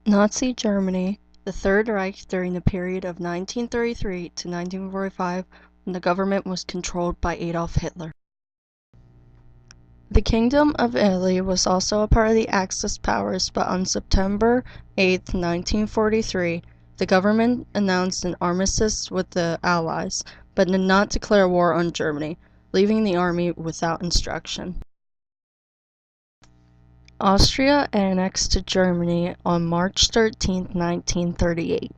Nazi Germany, the Third Reich during the period of 1933 to 1945 when the government was controlled by Adolf Hitler. The Kingdom of Italy was also a part of the Axis powers, but on September 8, 1943, the government announced an armistice with the Allies, but did not declare war on Germany, leaving the army without instruction. Austria annexed to Germany on March 13, 1938.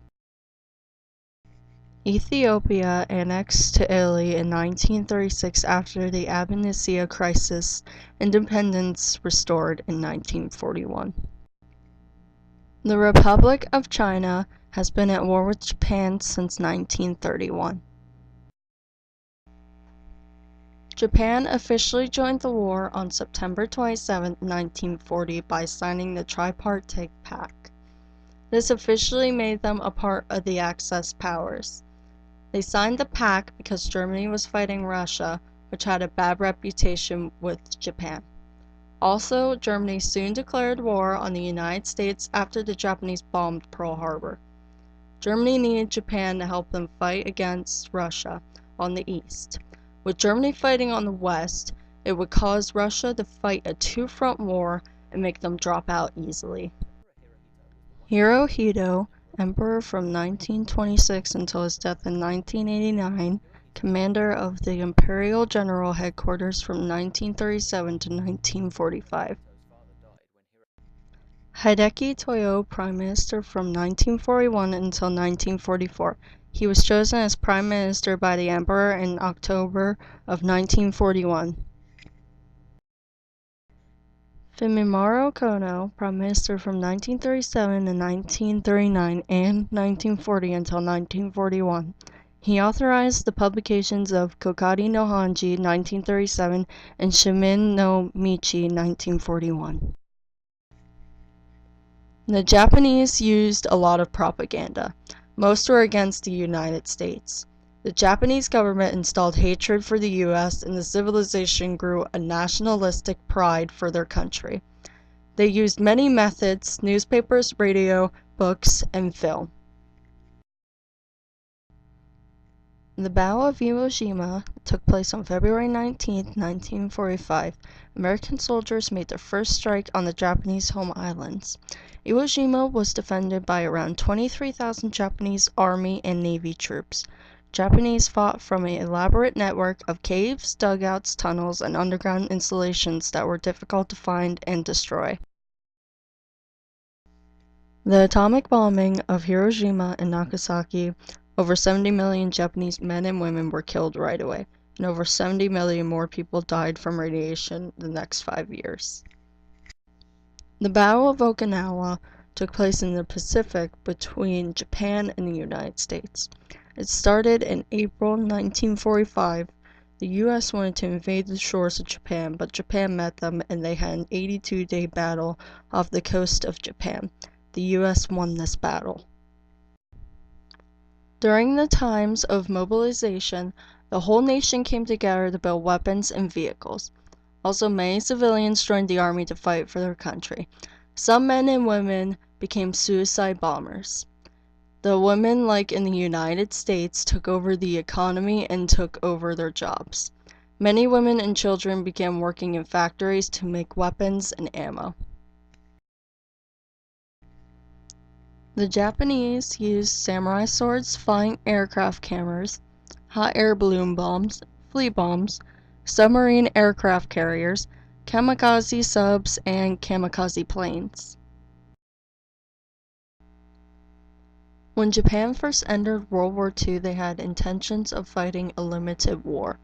Ethiopia annexed to Italy in 1936 after the Abbasia crisis, independence restored in 1941. The Republic of China has been at war with Japan since 1931. Japan officially joined the war on September 27, 1940 by signing the Tripartite Pact. This officially made them a part of the Axis powers. They signed the pact because Germany was fighting Russia, which had a bad reputation with Japan. Also, Germany soon declared war on the United States after the Japanese bombed Pearl Harbor. Germany needed Japan to help them fight against Russia on the east. With Germany fighting on the west, it would cause Russia to fight a two-front war and make them drop out easily. Hirohito, emperor from 1926 until his death in 1989, commander of the Imperial General Headquarters from 1937 to 1945. Hideki Toyo, Prime Minister from 1941 until 1944. He was chosen as Prime Minister by the Emperor in October of 1941. Fumimaro Kono, Prime Minister from 1937 to 1939 and 1940 until 1941. He authorized the publications of Kokari no Hanji 1937 and Shimin no Michi 1941. The Japanese used a lot of propaganda. Most were against the United States. The Japanese government installed hatred for the U.S. and the civilization grew a nationalistic pride for their country. They used many methods: newspapers, radio, books, and film. The Battle of Iwo Jima took place on February 19, 1945. American soldiers made their first strike on the Japanese home islands. Iwo Jima was defended by around 23,000 Japanese Army and Navy troops. Japanese fought from an elaborate network of caves, dugouts, tunnels, and underground installations that were difficult to find and destroy. The atomic bombing of Hiroshima and Nagasaki, over 70 million Japanese men and women were killed right away, and over 70 million more people died from radiation the next 5 years. The Battle of Okinawa took place in the Pacific between Japan and the United States. It started in April 1945. The U.S. wanted to invade the shores of Japan, but Japan met them and they had an 82-day battle off the coast of Japan. The U.S. won this battle. During the times of mobilization, the whole nation came together to build weapons and vehicles. Also, many civilians joined the army to fight for their country. Some men and women became suicide bombers. The women, like in the United States, took over the economy and took over their jobs. Many women and children began working in factories to make weapons and ammo. The Japanese used samurai swords, flying aircraft cameras, hot air balloon bombs, flea bombs, submarine aircraft carriers, kamikaze subs, and kamikaze planes. When Japan first entered World War II, they had intentions of fighting a limited war.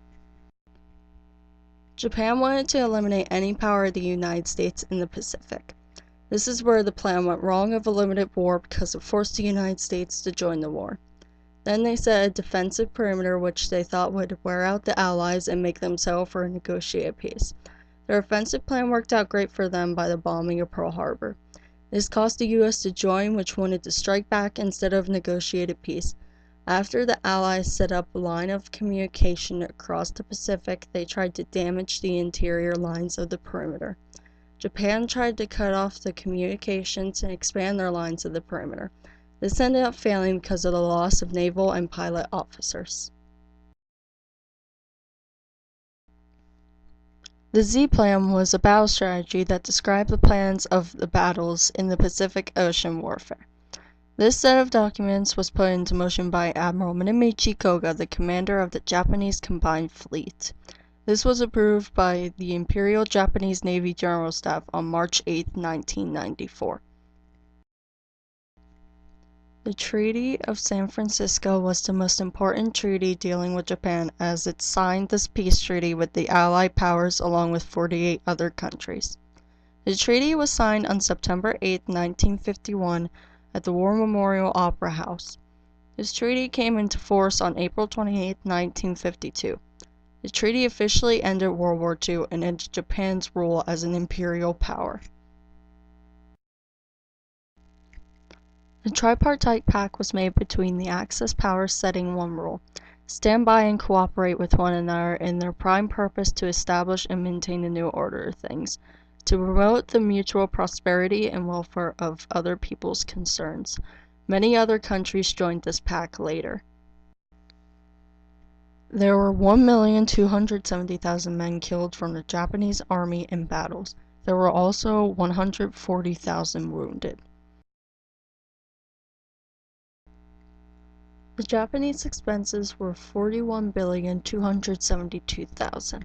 Japan wanted to eliminate any power of the United States in the Pacific. This is where the plan went wrong of a limited war because it forced the United States to join the war. Then they set a defensive perimeter which they thought would wear out the Allies and make them settle for a negotiated peace. Their offensive plan worked out great for them by the bombing of Pearl Harbor. This caused the U.S. to join, which wanted to strike back instead of negotiated peace. After the Allies set up a line of communication across the Pacific, they tried to damage the interior lines of the perimeter. Japan tried to cut off the communications and expand their lines of the perimeter. This ended up failing because of the loss of naval and pilot officers. The Z Plan was a battle strategy that described the plans of the battles in the Pacific Ocean warfare. This set of documents was put into motion by Admiral Minamichi Koga, the commander of the Japanese Combined Fleet. This was approved by the Imperial Japanese Navy General Staff on March 8, 1994. The Treaty of San Francisco was the most important treaty dealing with Japan, as it signed this peace treaty with the Allied powers along with 48 other countries. The treaty was signed on September 8, 1951 at the War Memorial Opera House. This treaty came into force on April 28, 1952. The treaty officially ended World War II and ended Japan's rule as an imperial power. The tripartite pact was made between the Axis powers, setting one rule: stand by and cooperate with one another in their prime purpose to establish and maintain a new order of things, to promote the mutual prosperity and welfare of other people's concerns. Many other countries joined this pact later. There were 1,270,000 men killed from the Japanese army in battles. There were also 140,000 wounded. The Japanese expenses were 41,272,000.